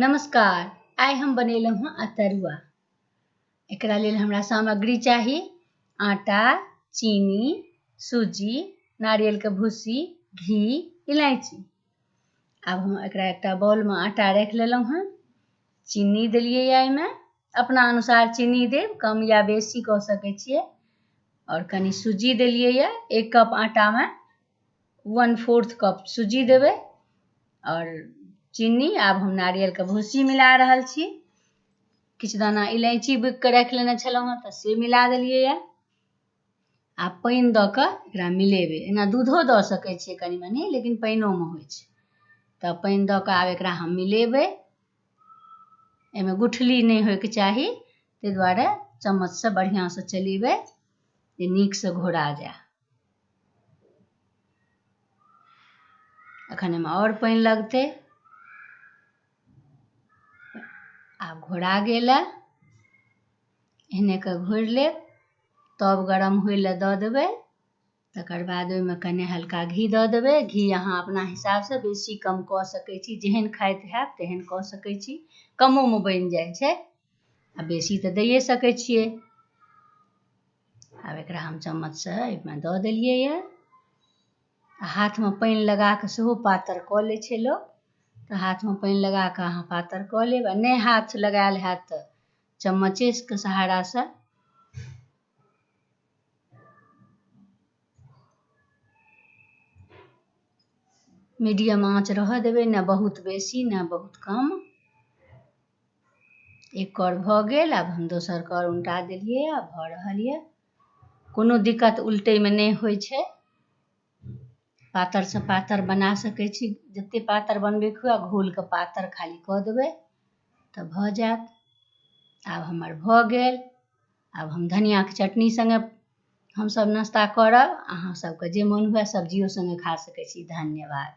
नमस्कार। आइ हम बनेलहुँ हँ अतरुआ। एकरा लेल हमरा सामग्री चाही आटा, चीनी, सूजी, नारियलके भूसी, घी, इलायची। आब हम एकरा एकटा बाउलमे आटा राखि लेलहुँ हँ। चीनी देलियै एहिमे, अपना अनुसार चीनी देब, कम या बेसी कऽ सकै छियै। और कनि सूजी देलियै। 1 कप आटामे 1/4 कप सूजी देबै और चीनी। आब हम नारियलके भूसी मिला रहल छी। किछु दाना इलायची बुकिके राखि लेने छलहुँ हँ तऽ से मिला देलियै। आब पानि दऽ कऽ एकरा मिलेबै। एना दूधो दऽ सकै छियै कनि मनि, लेकिन पानिओमे होइ छै। तऽ पानि दऽ कऽ आब एकरा हम मिलेबै। एहिमे गुठली नहि होइके चाही, ताहि दुआरे चम्मचसँ बढ़िआँसँ चलेबै जे नीकसँ घोरा जाय। एखन एहिमे और पानि लगतै। आब घोरा गेल। एहने कऽ घोरि लेब। तब गरम होइ लए दऽ देबै। तकर बाद ओहिमे कनि हल्का घी दऽ देबै। घी अहाँ अपना हिसाबसँ बेसी कम कऽ सकै छी, जेहन खाइत हैब तेहन कऽ सकै छी। कमोमे बनि जाइ छै आ बेसी तऽ दैए सकै छियै। आब एकरा हम चम्मचसँ एहिमे दऽ देलियै। हाथमे पानि लगा कऽ सेहो पातर कऽ लै छै लोक, तऽ हाथमे पानि लगा कऽ अहाँ पातर कऽ लेब। आ नहि हाथ लगायल हैत तऽ चम्मचेके सहारासँ मीडियम आँच रहऽ देबै, ने बहुत बेसी ने बहुत कम। एक कौर भऽ गेल। आब हम दोसर कौर उल्टा देलियै। आब भऽ रहल यऽ। कोनो दिक्कत उल्टैमे नहि होइ छै। पातरसँ पातर बना सकै छी। जतेक पातर बनबैके हुए घोलके पातर खाली कऽ देबै तऽ भऽ जायत। आब हमर भऽ गेल। आब हम धनियाके चटनी सङ्गे हमसब नाश्ता करब। अहाँ सबके जे मोन हुए सब्जियो सङ्गे खा सकै छी। धन्यवाद।